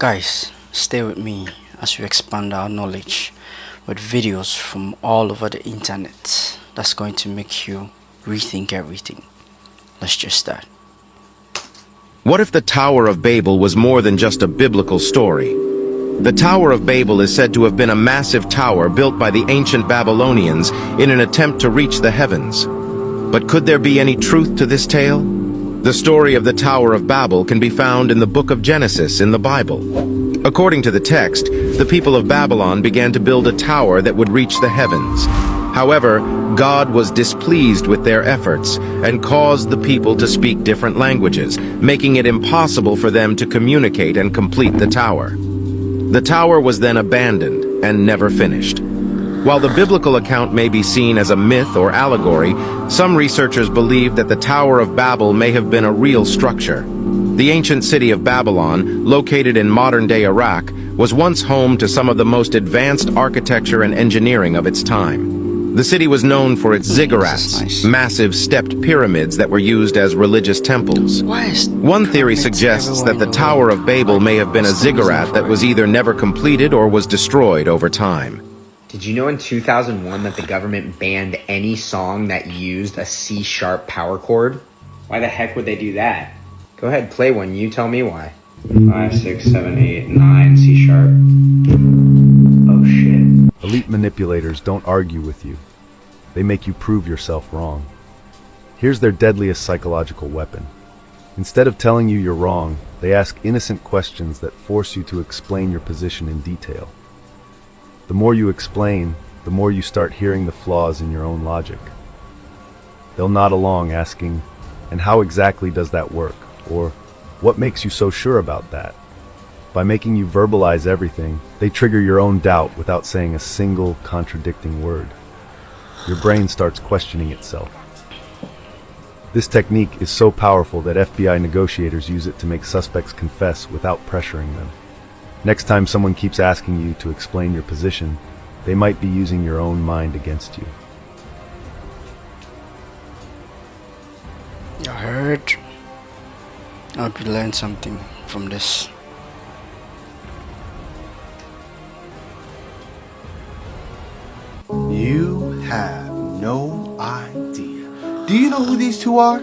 Guys, stay with me as we expand our knowledge with videos from all over the internet that's going to make you rethink everything. Let's just start. What if the Tower of Babel was more than just a biblical story? The Tower of Babel is said to have been a massive tower built by the ancient Babylonians in an attempt to reach the heavens. But could there be any truth to this tale? The story of the Tower of Babel can be found in the book of Genesis in the Bible. According to the text, the people of Babylon began to build a tower that would reach the heavens. However, God was displeased with their efforts and caused the people to speak different languages, making it impossible for them to communicate and complete the tower. The tower was then abandoned and never finished. While the biblical account may be seen as a myth or allegory, some researchers believe that the Tower of Babel may have been a real structure. The ancient city of Babylon, located in modern-day Iraq, was once home to some of the most advanced architecture and engineering of its time. The city was known for its ziggurats, massive stepped pyramids that were used as religious temples. One theory suggests that the Tower of Babel may have been a ziggurat that was either never completed or was destroyed over time. Did you know in 2001 that the government banned any song that used a C-sharp power chord? Why the heck would they do that? Go ahead, play one. You tell me why. 5, 6, 7, 8, 9, C-sharp. Oh shit. Elite manipulators don't argue with you. They make you prove yourself wrong. Here's their deadliest psychological weapon. Instead of telling you you're wrong, they ask innocent questions that force you to explain your position in detail. The more you explain, the more you start hearing the flaws in your own logic. They'll nod along asking, "And how exactly does that work?" Or, "What makes you so sure about that?" By making you verbalize everything, they trigger your own doubt without saying a single contradicting word. Your brain starts questioning itself. This technique is so powerful that FBI negotiators use it to make suspects confess without pressuring them. Next time someone keeps asking you to explain your position, they might be using your own mind against you. I heard. I hope you learned something from this. You have no idea. Do you know who these two are?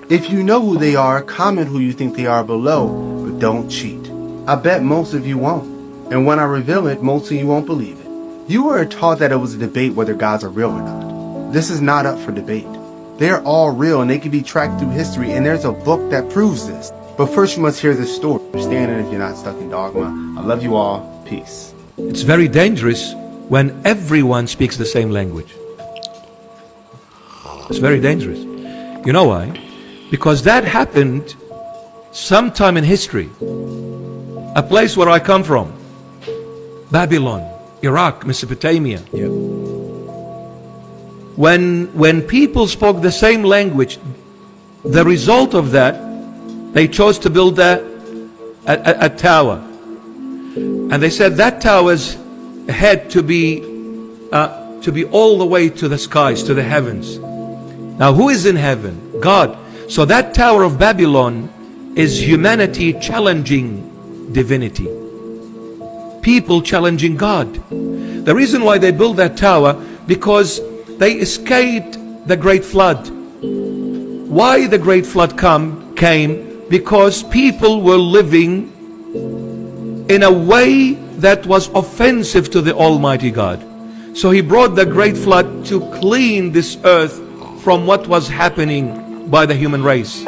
If you know who they are, comment who you think they are below, but don't cheat. I bet most of you won't. And when I reveal it, most of you won't believe it. You were taught that it was a debate whether gods are real or not. This is not up for debate. They are all real and they can be tracked through history, and there's a book that proves this. But first you must hear this story. Understand it if you're not stuck in dogma. I love you all. Peace. It's very dangerous when everyone speaks the same language. It's very dangerous. You know why? Because that happened sometime in history. A place where I come from, Babylon, Iraq, Mesopotamia. When people spoke the same language, the result of that, they chose to build a tower. And they said that tower's had to be all the way to the skies, to the heavens. Now who is in heaven? God. So that Tower of Babylon is humanity challenging divinity. People challenging God. The reason why they built that tower, because they escaped the great flood. Why the great flood came? Because people were living in a way that was offensive to the Almighty God. So He brought the great flood to clean this earth from what was happening by the human race.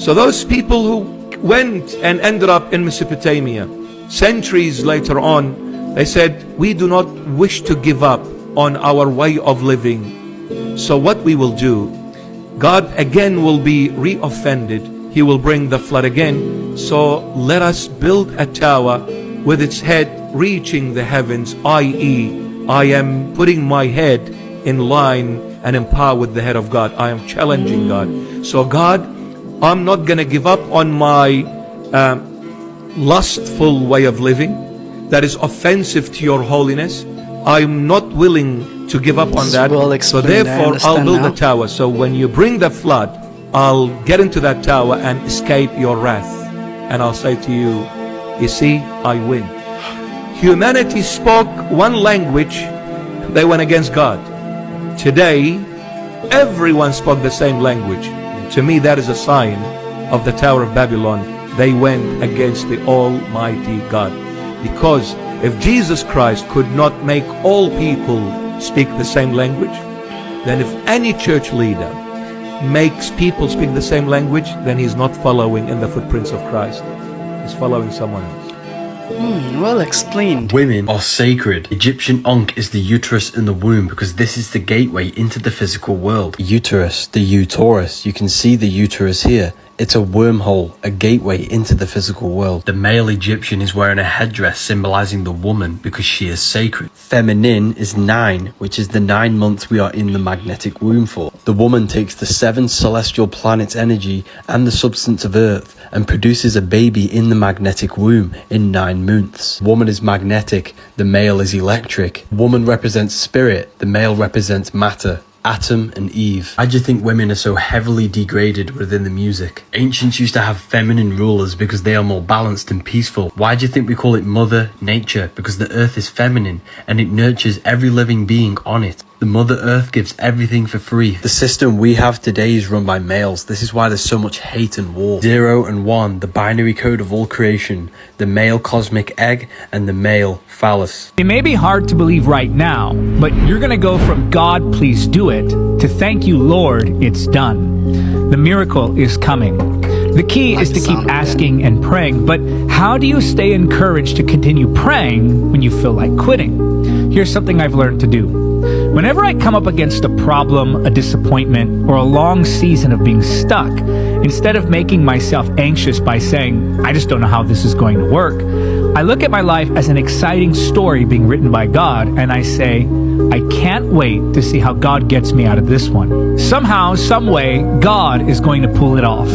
So those people who went and ended up in Mesopotamia, centuries later on, they said, we do not wish to give up on our way of living. So what we will do, God again will be re-offended. He will bring the flood again. So let us build a tower with its head reaching the heavens, i.e., I am putting my head in line and in par with the head of God. I am challenging God. So God, I'm not going to give up on my lustful way of living that is offensive to your holiness. I'm not willing to give up on that. So therefore I'll build a tower. So when you bring the flood, I'll get into that tower and escape your wrath. And I'll say to you, You see, I win. Humanity spoke one language, they went against God. Today, everyone spoke the same language. To me, that is a sign of the Tower of Babylon. They went against the Almighty God. Because if Jesus Christ could not make all people speak the same language, then if any church leader makes people speak the same language, then he's not following in the footprints of Christ. He's following someone else. Well explained. Women are sacred. Egyptian Ankh is the uterus in the womb because this is the gateway into the physical world. Uterus, the uterus, you can see the uterus here. It's a wormhole, a gateway into the physical world. The male Egyptian is wearing a headdress symbolizing the woman because she is sacred. Feminine is 9, which is the 9 months we are in the magnetic womb for. The woman takes the 7 celestial planets' energy and the substance of Earth and produces a baby in the magnetic womb in 9 months. Woman is magnetic, the male is electric. Woman represents spirit, the male represents matter. Adam and Eve. Why do you think women are so heavily degraded within the music? Ancients used to have feminine rulers because they are more balanced and peaceful. Why do you think we call it Mother Nature? Because the earth is feminine and it nurtures every living being on it. The Mother Earth gives everything for free. The system we have today is run by males. This is why there's so much hate and war. 0 and 1, the binary code of all creation. The male cosmic egg and the male phallus. It may be hard to believe right now, but you're going to go from God, please do it, to thank you, Lord, it's done. The miracle is coming. The key is to keep asking and praying, but how do you stay encouraged to continue praying when you feel like quitting? Here's something I've learned to do. Whenever I come up against a problem, a disappointment, or a long season of being stuck, instead of making myself anxious by saying, I just don't know how this is going to work, I look at my life as an exciting story being written by God, and I say, I can't wait to see how God gets me out of this one. Somehow, some way, God is going to pull it off.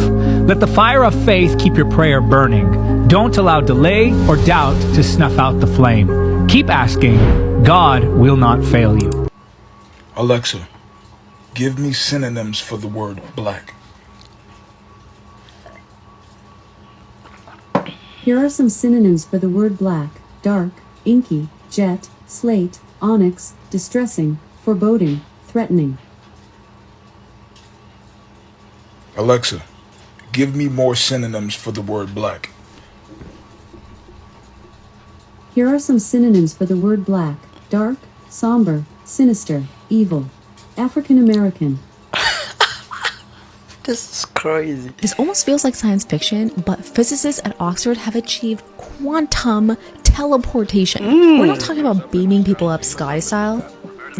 Let the fire of faith keep your prayer burning. Don't allow delay or doubt to snuff out the flame. Keep asking. God will not fail you. Alexa, give me synonyms for the word black. Here are some synonyms for the word black: dark, inky, jet, slate, onyx, distressing, foreboding, threatening. Alexa, give me more synonyms for the word black. Here are some synonyms for the word black: dark, somber, sinister, evil, African American. This is crazy. This almost feels like science fiction, but physicists at Oxford have achieved quantum teleportation. We're not talking about beaming people up sky style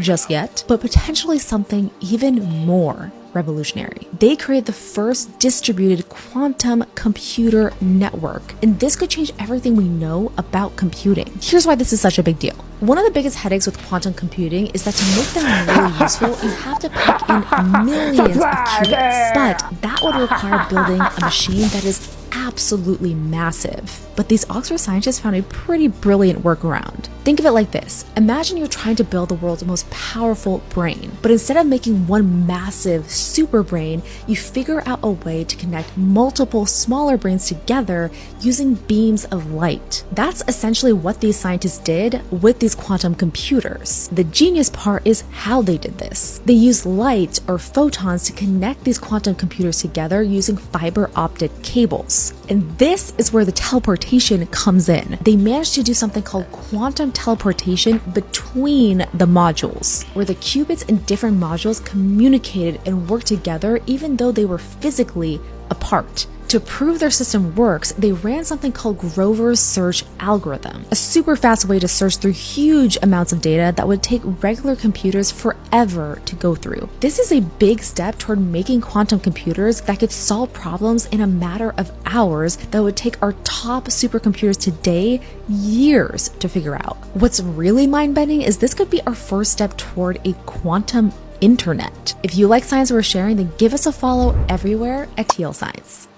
just yet, but potentially something even more revolutionary. They created the first distributed quantum computer network, and this could change everything we know about computing. Here's why this is such a big deal. One of the biggest headaches with quantum computing is that to make them really useful, you have to pack in millions of qubits. But that would require building a machine that is absolutely massive. But these Oxford scientists found a pretty brilliant workaround. Think of it like this. Imagine you're trying to build the world's most powerful brain, but instead of making one massive super brain, you figure out a way to connect multiple smaller brains together using beams of light. That's essentially what these scientists did with these quantum computers. The genius part is how they did this. They used light or photons to connect these quantum computers together using fiber optic cables. And this is where the teleportation comes in. They managed to do something called quantum teleportation between the modules, where the qubits in different modules communicated and worked together even though they were physically apart. To prove their system works, they ran something called Grover's search algorithm, a super fast way to search through huge amounts of data that would take regular computers forever to go through. This is a big step toward making quantum computers that could solve problems in a matter of hours that would take our top supercomputers today years to figure out. What's really mind-bending is this could be our first step toward a quantum internet. If you like science worth sharing, then give us a follow everywhere at TL Science.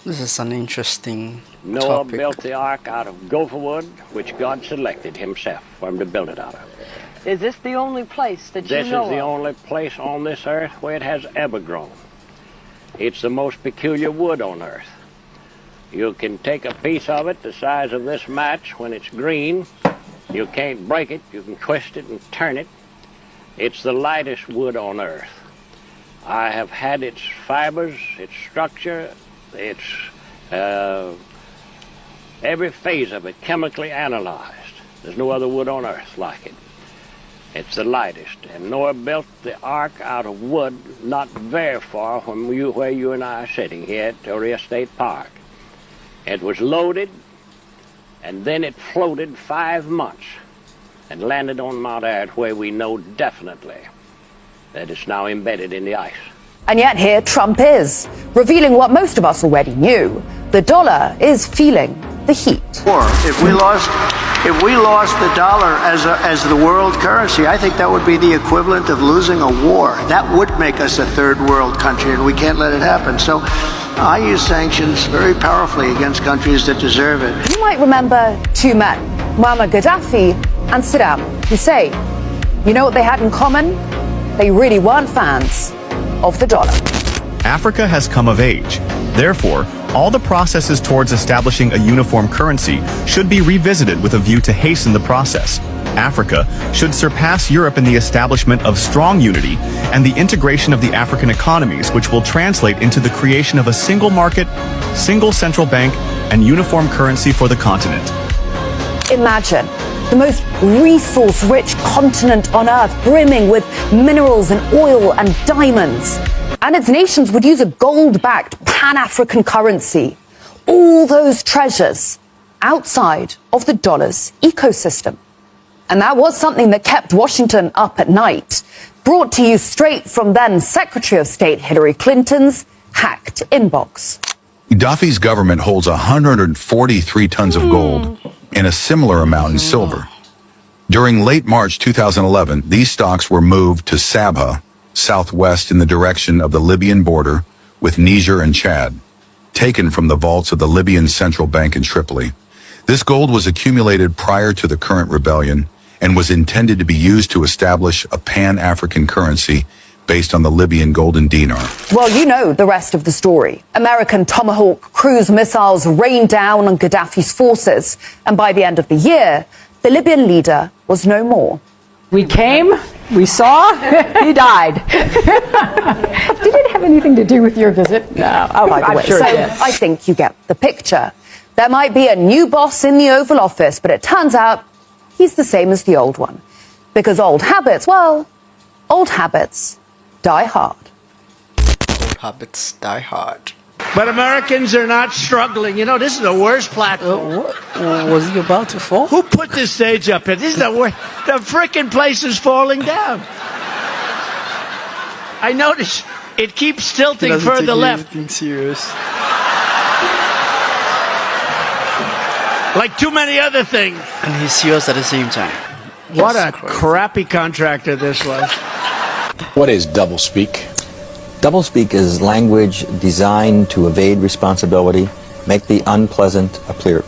This is an interesting Noah topic. built the ark out of gopher wood, which God selected himself for him to build it out of. Is this the only place that you know of? This is the only place on this earth where it has ever grown. It's the most peculiar wood on earth. You can take a piece of it the size of this match when it's green. You can't break it. You can twist it and turn it. It's the lightest wood on earth. I have had its fibers, its structure, its every phase of it chemically analyzed. There's no other wood on earth like it. It's the lightest, and Noah built the ark out of wood not very far from where you and I are sitting here at Torrey State Park. It was loaded, and then it floated 5 months and landed on Mount Ararat, where we know definitely that it's now embedded in the ice. And yet here Trump is, revealing what most of us already knew. The dollar is feeling the heat. If we lost the dollar as the world currency, I think that would be the equivalent of losing a war. That would make us a third world country, and we can't let it happen. So I use sanctions very powerfully against countries that deserve it. You might remember two men, Muammar Gaddafi and Saddam Hussein. You know what they had in common? They really weren't fans of the dollar. Africa has come of age. Therefore, all the processes towards establishing a uniform currency should be revisited with a view to hasten the process. Africa should surpass Europe in the establishment of strong unity and the integration of the African economies, which will translate into the creation of a single market, single central bank, and uniform currency for the continent. Imagine the most resource-rich continent on Earth, brimming with minerals and oil and diamonds. And its nations would use a gold-backed Pan-African currency. All those treasures outside of the dollar's ecosystem. And that was something that kept Washington up at night. Brought to you straight from then Secretary of State Hillary Clinton's hacked inbox. Gaddafi's government holds 143 tons of gold and a similar amount in silver. During late March 2011, these stocks were moved to Sabha, southwest in the direction of the Libyan border with Niger and Chad, taken from the vaults of the Libyan Central Bank in Tripoli. This gold was accumulated prior to the current rebellion and was intended to be used to establish a Pan-African currency based on the Libyan golden dinar. Well, you know the rest of the story. American Tomahawk cruise missiles rained down on Gaddafi's forces, and by the end of the year, the Libyan leader was no more. We came, we saw, he died. Did it have anything to do with your visit? No, I'm sure it did. I think you get the picture. There might be a new boss in the Oval Office, but it turns out he's the same as the old one. Because old habits, well, old habits die hard. Old habits die hard. But Americans are not struggling. You know, this is the worst platform. Was he about to fall? Who put this stage up here? This is the worst. The frickin' place is falling down. I notice it keeps tilting further left. Serious. Like too many other things. And he's serious at the same time. What a crappy contractor this was. What is doublespeak? Doublespeak is language designed to evade responsibility, make the unpleasant appear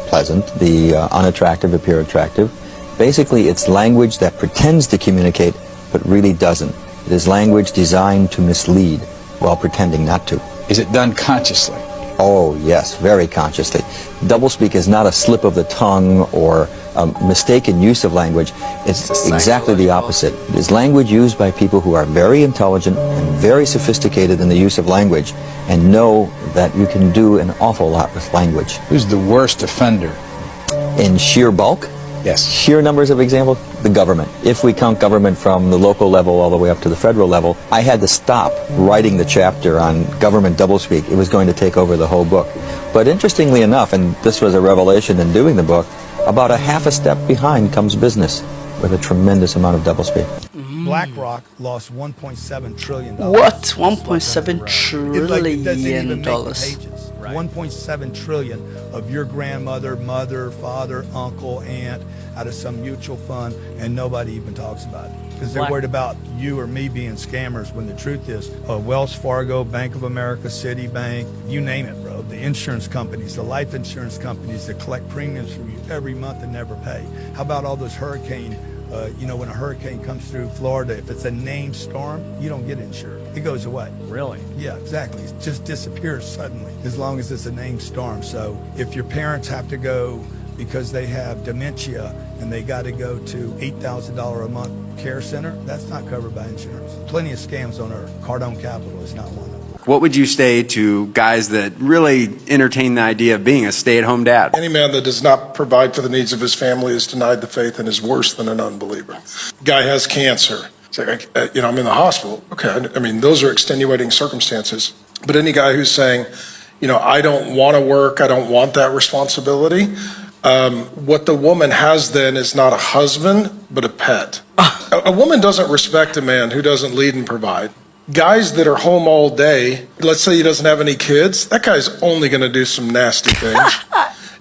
pleasant, the unattractive appear attractive. Basically, it's language that pretends to communicate, but really doesn't. It is language designed to mislead while pretending not to. Is it done consciously? Oh, yes, very consciously. Doublespeak is not a slip of the tongue or a mistaken use of language. It's exactly the opposite. It is language used by people who are very intelligent and very sophisticated in the use of language and know that you can do an awful lot with language. Who's the worst offender? In sheer bulk? Yes. Sheer numbers of examples? The government. If we count government from the local level all the way up to the federal level, I had to stop writing the chapter on government doublespeak. It was going to take over the whole book. But interestingly enough, and this was a revelation in doing the book, about a half a step behind comes business with a tremendous amount of doublespeak. BlackRock lost $1.7 trillion. What? $1.7 trillion? 1.7 trillion of your grandmother, mother, father, uncle, aunt out of some mutual fund, and nobody even talks about it because they're worried about you or me being scammers, when the truth is Wells Fargo, Bank of America, Citibank, you name it, bro. The insurance companies, the life insurance companies that collect premiums from you every month and never pay. How about all those hurricane When a hurricane comes through Florida, if it's a named storm, you don't get insured. It goes away. Really? Yeah, exactly. It just disappears suddenly as long as it's a named storm. So if your parents have to go because they have dementia and they got to go to $8,000 a month care center, that's not covered by insurance. Plenty of scams on earth. Cardone Capital is not one of them. What would you say to guys that really entertain the idea of being a stay-at-home dad? Any man that does not provide for the needs of his family is denied the faith and is worse than an unbeliever. Guy has cancer. It's like, I'm in the hospital. Okay, I mean, those are extenuating circumstances. But any guy who's saying, I don't want to work, I don't want that responsibility, what the woman has then is not a husband, but a pet. A woman doesn't respect a man who doesn't lead and provide. Guys that are home all day, let's say he doesn't have any kids, that guy's only going to do some nasty things.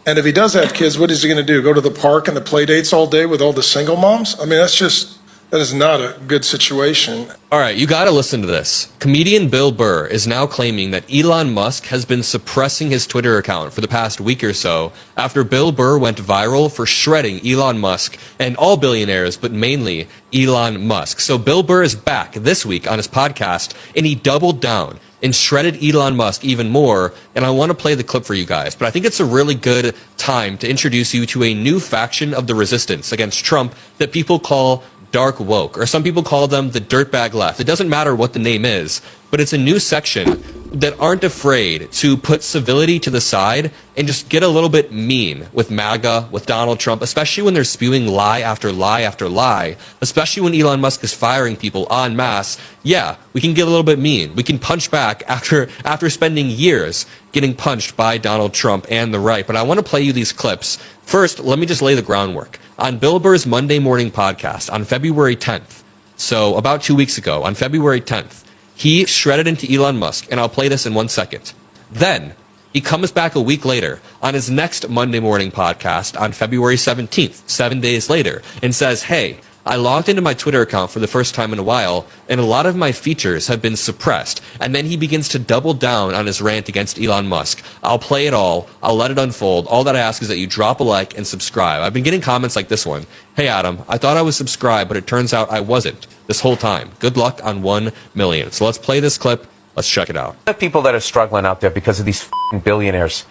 And if he does have kids, what is he going to do? Go to the park and the play dates all day with all the single moms? I mean, that is not a good situation. All right, you got to listen to this. Comedian Bill Burr is now claiming that Elon Musk has been suppressing his Twitter account for the past week or so after Bill Burr went viral for shredding Elon Musk and all billionaires, but mainly Elon Musk. So Bill Burr is back this week on his podcast, and he doubled down and shredded Elon Musk even more, and I want to play the clip for you guys. But I think it's a really good time to introduce you to a new faction of the resistance against Trump that people call dark woke, or some people call them the dirtbag left. It doesn't matter what the name is, but it's a new section that aren't afraid to put civility to the side and just get a little bit mean with MAGA, with Donald Trump, especially when they're spewing lie after lie after lie, especially when Elon Musk is firing people en masse. Yeah, we can get a little bit mean. We can punch back after spending years getting punched by Donald Trump and the right. But I want to play you these clips. First, let me just lay the groundwork. On Bill Burr's Monday Morning Podcast on February 10th, so about 2 weeks ago, on February 10th, he shredded into Elon Musk, and I'll play this in 1 second. Then, he comes back a week later on his next Monday Morning Podcast on February 17th, 7 days later, and says, hey, I logged into my Twitter account for the first time in a while, and a lot of my features have been suppressed. And then he begins to double down on his rant against Elon Musk. I'll play it all. I'll let it unfold. All that I ask is that you drop a like and subscribe. I've been getting comments like this one. Hey, Adam, I thought I was subscribed, but it turns out I wasn't this whole time. Good luck on 1 million. So let's play this clip. Let's check it out. The people that are struggling out there because of these f***ing billionaires,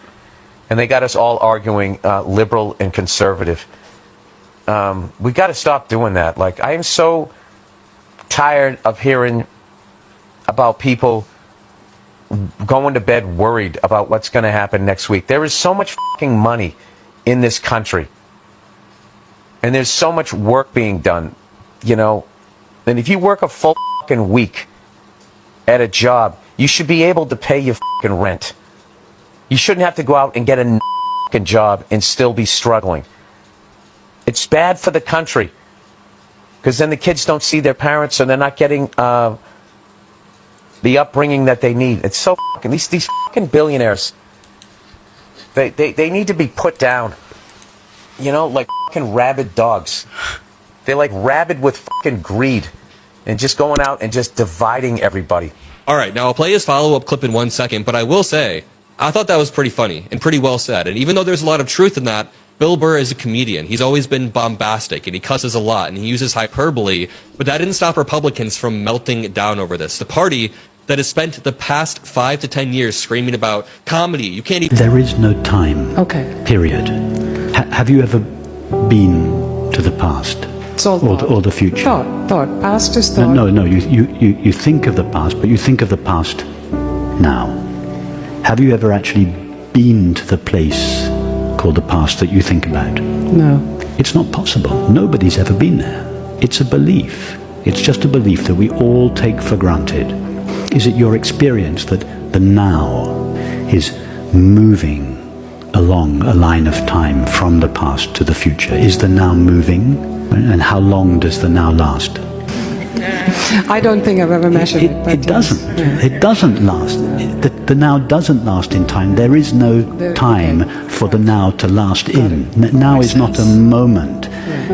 and they got us all arguing liberal and conservative. We got to stop doing that. Like, I am so tired of hearing about people going to bed worried about what's going to happen next week. There is so much fucking money in this country, and there's so much work being done, and if you work a full fucking week at a job, you should be able to pay your fucking rent. You shouldn't have to go out and get a fucking job and still be struggling. It's bad for the country, because then the kids don't see their parents and they're not getting the upbringing that they need. It's so fucking, these fucking billionaires, they need to be put down, like fucking rabid dogs. They're like rabid with fucking greed and just going out and just dividing everybody. All right, now I'll play his follow-up clip in 1 second, but I will say, I thought that was pretty funny and pretty well said. And even though there's a lot of truth in that, Bill Burr is a comedian. He's always been bombastic, and he cusses a lot, and he uses hyperbole, but that didn't stop Republicans from melting down over this. The party that has spent the past 5 to 10 years screaming about comedy, you can't even... There is no time, period. Have you ever been to the past? It's all or the future? Thought. Past is thought. No, you think of the past, but you think of the past now. Have you ever actually been to the place called the past that you think about? No. It's not possible. Nobody's ever been there. It's a belief. It's just a belief that we all take for granted. Is it your experience that the now is moving along a line of time from the past to the future? Is the now moving? And how long does the now last? I don't think I've ever measured it. It doesn't. Yeah. It doesn't last. The now doesn't last in time. There is no time for the now to last in. Now is not a moment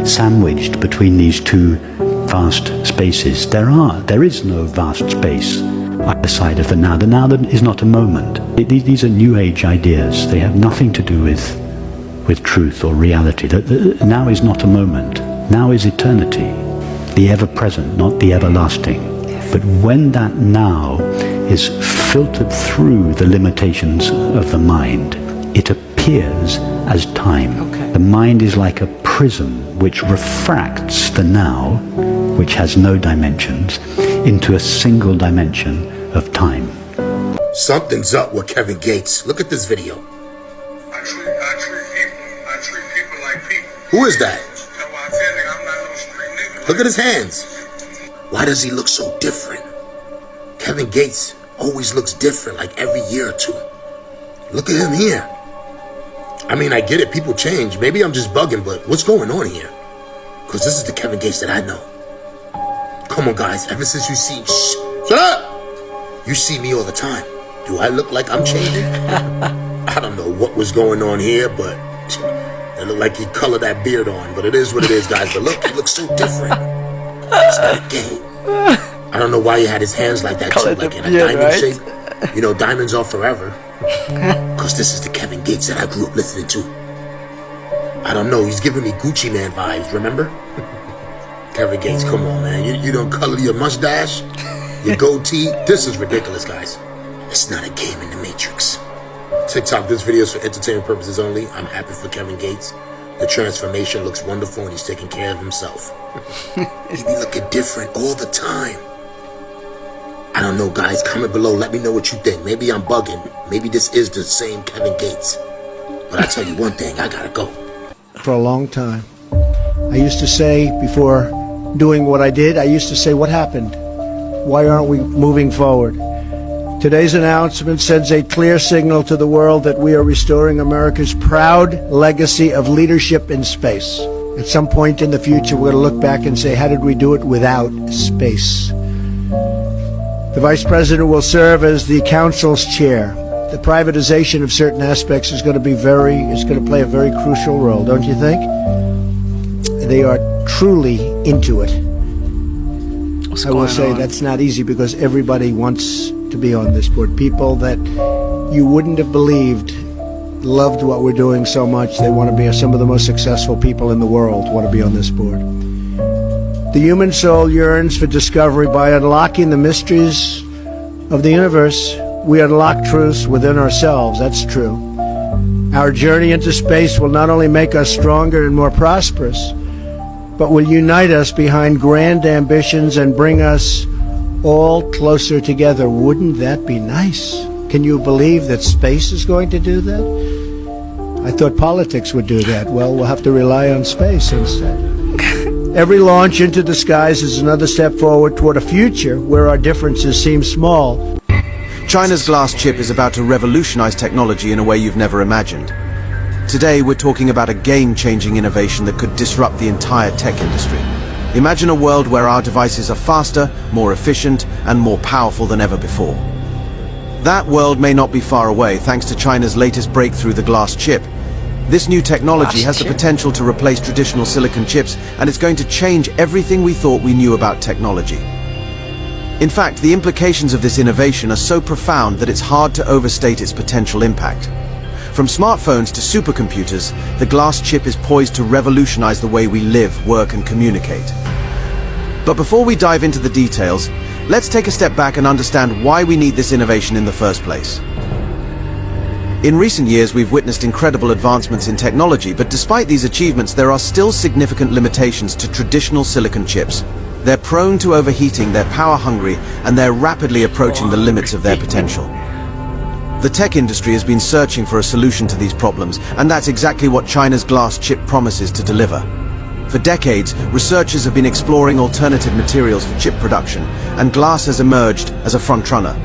sandwiched between these two vast spaces. There is no vast space either side of the now. The now is not a moment. These are New Age ideas. They have nothing to do with truth or reality. The now is not a moment. Now is eternity, the ever-present, not the everlasting. But when that now is filtered through the limitations of the mind, it appears as time. The mind is like a prism which refracts the now, which has no dimensions, into a single dimension of time. Something's up with Kevin Gates. Look at this video. I treat people like people. Who is that? That's why I tell you, I'm not no street nigga. Look at his hands. Why does he look so different? Kevin Gates always looks different, like every year or two. Look at him here. I mean, I get it, people change. Maybe I'm just bugging, but what's going on here? Because this is the Kevin Gates that I know. Come on, guys, ever since you see... Shh, shut up! You see me all the time. Do I look like I'm changing? I don't know what was going on here, but it looked like he colored that beard on. But it is what it is, guys. But look, he looks so different. It's not a game. I don't know why he had his hands like that too, like in a diamond shape. You know, diamonds are forever. Because this is the Kevin Gates that I grew up listening to. I don't know, he's giving me Gucci Man vibes, remember? Kevin Gates, come on, man. You don't color your mustache, your goatee. This is ridiculous, guys. It's not a game in the Matrix. TikTok, this video is for entertainment purposes only. I'm happy for Kevin Gates. The transformation looks wonderful and he's taking care of himself. He be looking different all the time. I don't know, guys. Comment below. Let me know what you think. Maybe I'm bugging. Maybe this is the same Kevin Gates. But I tell you one thing, I gotta go. For a long time, I used to say, before doing what I did, I used to say, what happened? Why aren't we moving forward? Today's announcement sends a clear signal to the world that we are restoring America's proud legacy of leadership in space. At some point in the future, we're going to look back and say, how did we do it without space? The Vice President will serve as the Council's chair. The privatization of certain aspects is going to play a very crucial role, don't you think? They are truly into it. I will say that's not easy because everybody wants to be on this board. People that you wouldn't have believed loved what we're doing so much. They want to be some of the most successful people in the world want to be on this board. The human soul yearns for discovery. By unlocking the mysteries of the universe, we unlock truths within ourselves. That's true. Our journey into space will not only make us stronger and more prosperous, but will unite us behind grand ambitions and bring us all closer together. Wouldn't that be nice? Can you believe that space is going to do that? I thought politics would do that. Well, we'll have to rely on space instead. Every launch into the skies is another step forward toward a future where our differences seem small. China's glass chip is about to revolutionize technology in a way you've never imagined. Today, we're talking about a game-changing innovation that could disrupt the entire tech industry. Imagine a world where our devices are faster, more efficient, and more powerful than ever before. That world may not be far away thanks to China's latest breakthrough, the glass chip. This new technology has the potential to replace traditional silicon chips, and it's going to change everything we thought we knew about technology. In fact, the implications of this innovation are so profound that it's hard to overstate its potential impact. From smartphones to supercomputers, the glass chip is poised to revolutionize the way we live, work, and communicate. But before we dive into the details, let's take a step back and understand why we need this innovation in the first place. In recent years, we've witnessed incredible advancements in technology, but despite these achievements, there are still significant limitations to traditional silicon chips. They're prone to overheating, they're power-hungry, and they're rapidly approaching the limits of their potential. The tech industry has been searching for a solution to these problems, and that's exactly what China's glass chip promises to deliver. For decades, researchers have been exploring alternative materials for chip production, and glass has emerged as a frontrunner.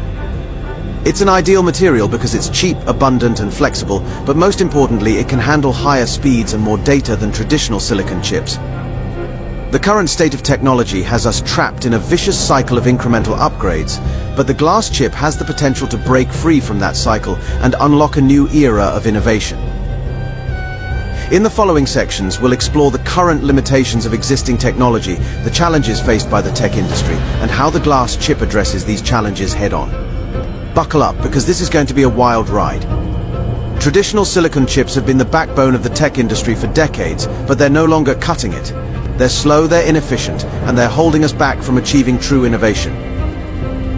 It's an ideal material because it's cheap, abundant, and flexible, but most importantly, it can handle higher speeds and more data than traditional silicon chips. The current state of technology has us trapped in a vicious cycle of incremental upgrades, but the glass chip has the potential to break free from that cycle and unlock a new era of innovation. In the following sections, we'll explore the current limitations of existing technology, the challenges faced by the tech industry, and how the glass chip addresses these challenges head-on. Buckle up, because this is going to be a wild ride. Traditional silicon chips have been the backbone of the tech industry for decades, but they're no longer cutting it. They're slow, they're inefficient, and they're holding us back from achieving true innovation.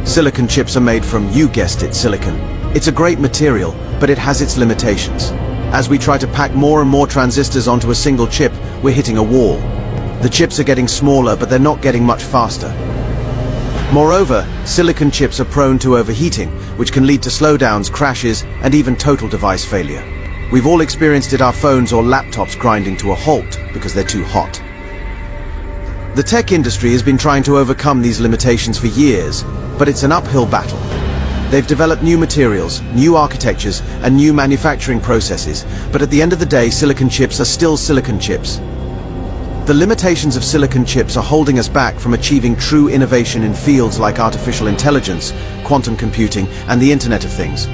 Silicon chips are made from, you guessed it, silicon. It's a great material, but it has its limitations. As we try to pack more and more transistors onto a single chip, we're hitting a wall. The chips are getting smaller, but they're not getting much faster. Moreover, silicon chips are prone to overheating, which can lead to slowdowns, crashes, and even total device failure. We've all experienced it, our phones or laptops grinding to a halt because they're too hot. The tech industry has been trying to overcome these limitations for years, but it's an uphill battle. They've developed new materials, new architectures, and new manufacturing processes, but at the end of the day, silicon chips are still silicon chips. The limitations of silicon chips are holding us back from achieving true innovation in fields like artificial intelligence, quantum computing, and the Internet of Things.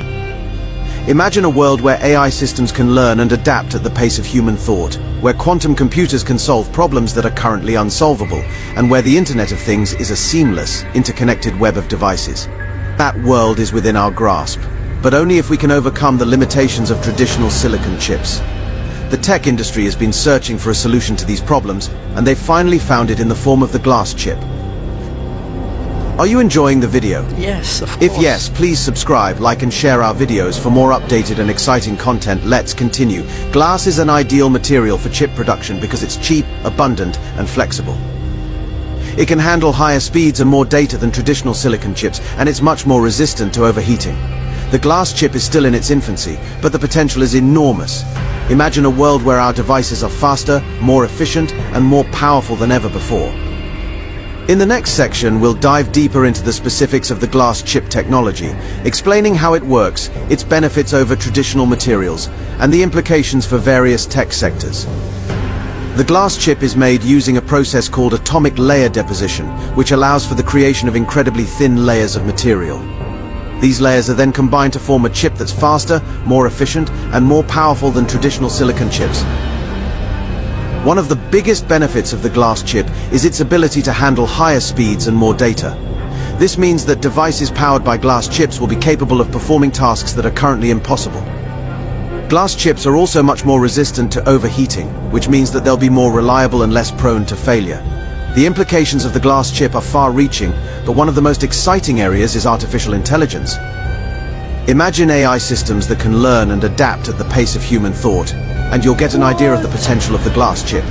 Imagine a world where AI systems can learn and adapt at the pace of human thought, where quantum computers can solve problems that are currently unsolvable, and where the Internet of Things is a seamless, interconnected web of devices. That world is within our grasp, but only if we can overcome the limitations of traditional silicon chips. The tech industry has been searching for a solution to these problems, and they've finally found it in the form of the glass chip. Are you enjoying the video? Yes, of course. If yes, please subscribe, like and share our videos for more updated and exciting content. Let's continue. Glass is an ideal material for chip production because it's cheap, abundant, and flexible. It can handle higher speeds and more data than traditional silicon chips, and it's much more resistant to overheating. The glass chip is still in its infancy, but the potential is enormous. Imagine a world where our devices are faster, more efficient, and more powerful than ever before. In the next section, we'll dive deeper into the specifics of the glass chip technology, explaining how it works, its benefits over traditional materials, and the implications for various tech sectors. The glass chip is made using a process called atomic layer deposition, which allows for the creation of incredibly thin layers of material. These layers are then combined to form a chip that's faster, more efficient, and more powerful than traditional silicon chips. One of the biggest benefits of the glass chip is its ability to handle higher speeds and more data. This means that devices powered by glass chips will be capable of performing tasks that are currently impossible. Glass chips are also much more resistant to overheating, which means that they'll be more reliable and less prone to failure. The implications of the glass chip are far-reaching, but one of the most exciting areas is artificial intelligence. Imagine AI systems that can learn and adapt at the pace of human thought, and you'll get an idea of the potential of the glass chip.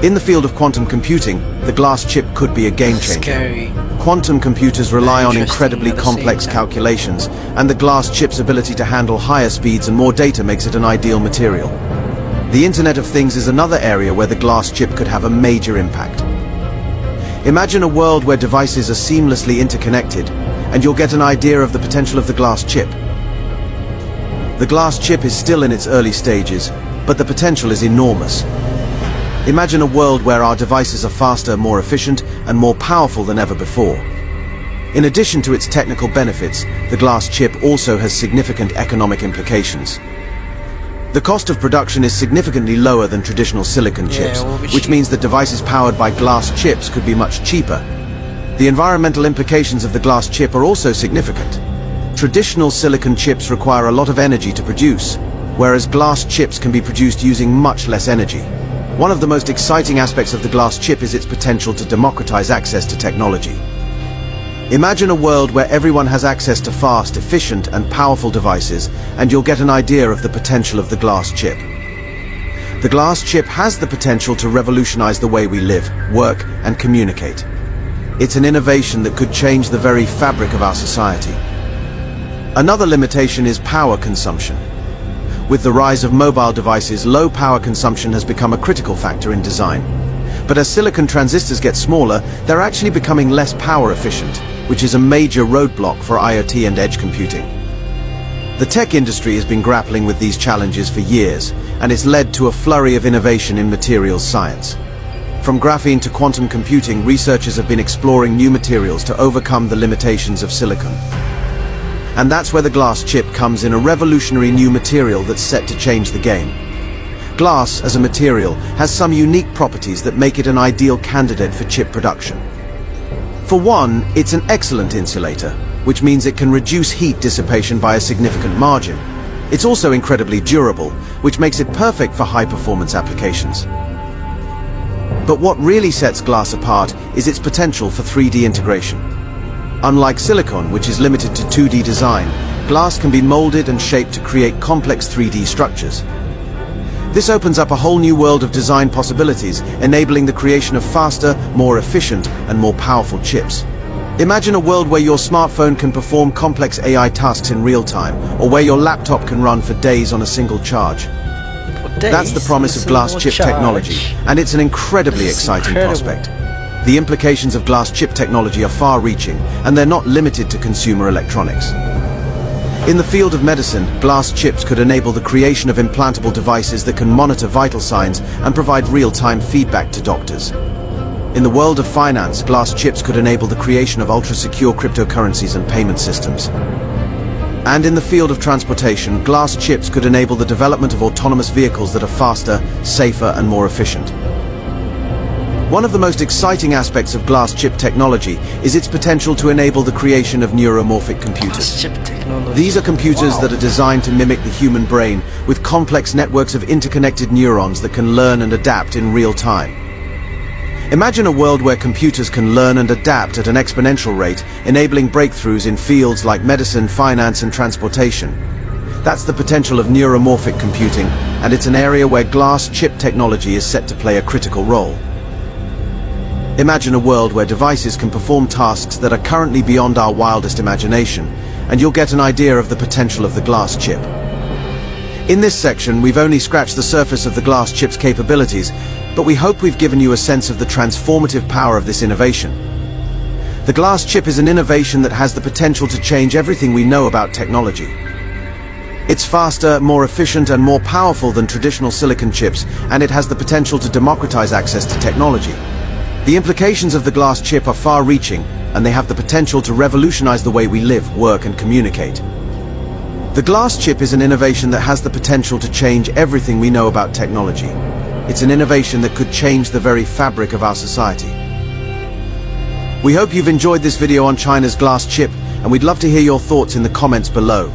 In the field of quantum computing, the glass chip could be a game-changer. Scary. Quantum computers rely on incredibly complex calculations, and the glass chip's ability to handle higher speeds and more data makes it an ideal material. The Internet of Things is another area where the glass chip could have a major impact. Imagine a world where devices are seamlessly interconnected, and you'll get an idea of the potential of the glass chip. The glass chip is still in its early stages, but the potential is enormous. Imagine a world where our devices are faster, more efficient, and more powerful than ever before. In addition to its technical benefits, the glass chip also has significant economic implications. The cost of production is significantly lower than traditional silicon chips, which means that devices powered by glass chips could be much cheaper. The environmental implications of the glass chip are also significant. Traditional silicon chips require a lot of energy to produce, whereas glass chips can be produced using much less energy. One of the most exciting aspects of the glass chip is its potential to democratize access to technology. Imagine a world where everyone has access to fast, efficient, and powerful devices, and you'll get an idea of the potential of the glass chip. The glass chip has the potential to revolutionize the way we live, work, and communicate. It's an innovation that could change the very fabric of our society. Another limitation is power consumption. With the rise of mobile devices, low power consumption has become a critical factor in design. But as silicon transistors get smaller, they're actually becoming less power efficient, which is a major roadblock for IoT and edge computing. The tech industry has been grappling with these challenges for years, and it's led to a flurry of innovation in materials science. From graphene to quantum computing, researchers have been exploring new materials to overcome the limitations of silicon. And that's where the glass chip comes in, a revolutionary new material that's set to change the game. Glass, as a material, has some unique properties that make it an ideal candidate for chip production. For one, it's an excellent insulator, which means it can reduce heat dissipation by a significant margin. It's also incredibly durable, which makes it perfect for high-performance applications. But what really sets glass apart is its potential for 3D integration. Unlike silicon, which is limited to 2D design, glass can be molded and shaped to create complex 3D structures. This opens up a whole new world of design possibilities, enabling the creation of faster, more efficient, and more powerful chips. Imagine a world where your smartphone can perform complex AI tasks in real time, or where your laptop can run for days on a single charge. That's the promise of glass chip technology, and it's an incredibly exciting prospect. The implications of glass chip technology are far-reaching, and they're not limited to consumer electronics. In the field of medicine, glass chips could enable the creation of implantable devices that can monitor vital signs and provide real-time feedback to doctors. In the world of finance, glass chips could enable the creation of ultra-secure cryptocurrencies and payment systems. And in the field of transportation, glass chips could enable the development of autonomous vehicles that are faster, safer, and more efficient. One of the most exciting aspects of glass chip technology is its potential to enable the creation of neuromorphic computers. These are computers that are designed to mimic the human brain, with complex networks of interconnected neurons that can learn and adapt in real time. Imagine a world where computers can learn and adapt at an exponential rate, enabling breakthroughs in fields like medicine, finance, and transportation. That's the potential of neuromorphic computing, and it's an area where glass chip technology is set to play a critical role. Imagine a world where devices can perform tasks that are currently beyond our wildest imagination, and you'll get an idea of the potential of the glass chip. In this section, we've only scratched the surface of the glass chip's capabilities, but we hope we've given you a sense of the transformative power of this innovation. The glass chip is an innovation that has the potential to change everything we know about technology. It's faster, more efficient, and more powerful than traditional silicon chips, and it has the potential to democratize access to technology. The implications of the glass chip are far-reaching, and they have the potential to revolutionize the way we live, work, and communicate. The glass chip is an innovation that has the potential to change everything we know about technology. It's an innovation that could change the very fabric of our society. We hope you've enjoyed this video on China's glass chip, and we'd love to hear your thoughts in the comments below.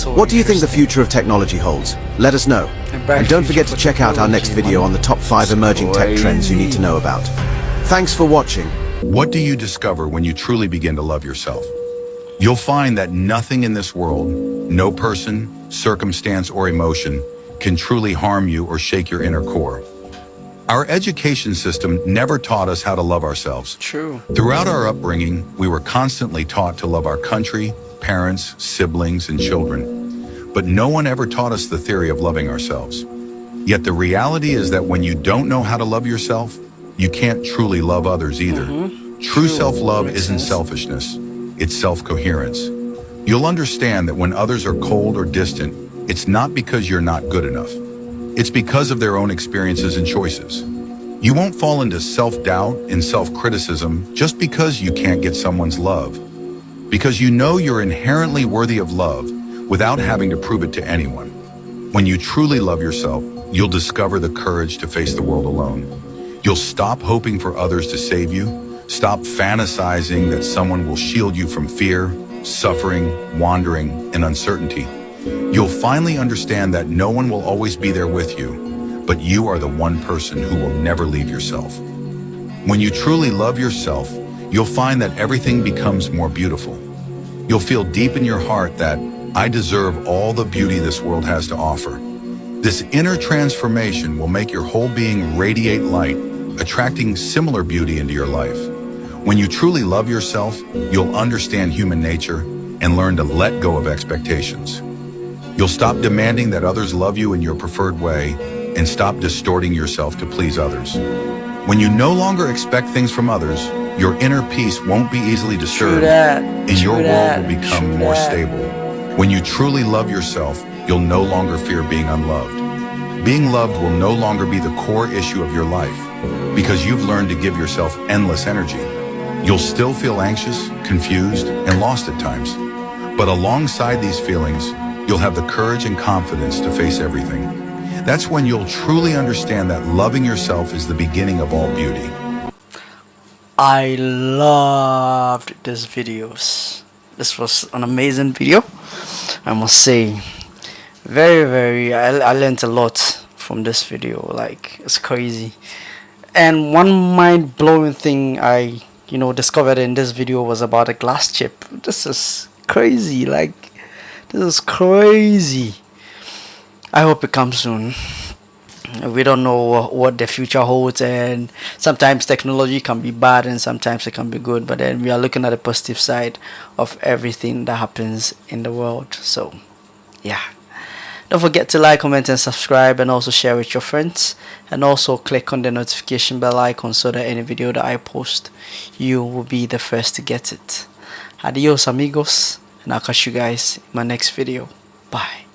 What do you think the future of technology holds? Let us know. And don't forget to check out our next video on the top 5 emerging tech trends you need to know about. Thanks for watching. What do you discover when you truly begin to love yourself? You'll find that nothing in this world, no person, circumstance, or emotion, can truly harm you or shake your inner core. Our education system never taught us how to love ourselves. True. Throughout our upbringing, we were constantly taught to love our country, parents, siblings, and children. But no one ever taught us the theory of loving ourselves. Yet the reality is that when you don't know how to love yourself, you can't truly love others either. True self-love isn't selfishness, it's self-coherence. You'll understand that when others are cold or distant, it's not because you're not good enough. It's because of their own experiences and choices. You won't fall into self-doubt and self-criticism just because you can't get someone's love. Because you know you're inherently worthy of love without having to prove it to anyone. When you truly love yourself, you'll discover the courage to face the world alone. You'll stop hoping for others to save you, stop fantasizing that someone will shield you from fear, suffering, wandering, and uncertainty. You'll finally understand that no one will always be there with you, but you are the one person who will never leave yourself. When you truly love yourself, you'll find that everything becomes more beautiful. You'll feel deep in your heart that I deserve all the beauty this world has to offer. This inner transformation will make your whole being radiate light, attracting similar beauty into your life. When you truly love yourself, you'll understand human nature and learn to let go of expectations. You'll stop demanding that others love you in your preferred way and stop distorting yourself to please others. When you no longer expect things from others, your inner peace won't be easily disturbed and your world will become more stable. When you truly love yourself, you'll no longer fear being unloved. Being loved will no longer be the core issue of your life because you've learned to give yourself endless energy. You'll still feel anxious, confused, and lost at times. But alongside these feelings, you'll have the courage and confidence to face everything. That's when you'll truly understand that loving yourself is the beginning of all beauty. I loved these videos. This was an amazing video, I must say. I learned a lot from this video. Like, it's crazy. And one mind-blowing thing I discovered in this video was about a glass chip. This is crazy. Like, this is crazy. I hope it comes soon. We don't know what the future holds, and sometimes technology can be bad and sometimes it can be good, but then we are looking at the positive side of everything that happens in the world. So yeah, don't forget to like, comment and subscribe, and also share with your friends, and also click on the notification bell icon so that any video that I post, you will be the first to get it. Adios amigos, and I'll catch you guys in my next video. Bye.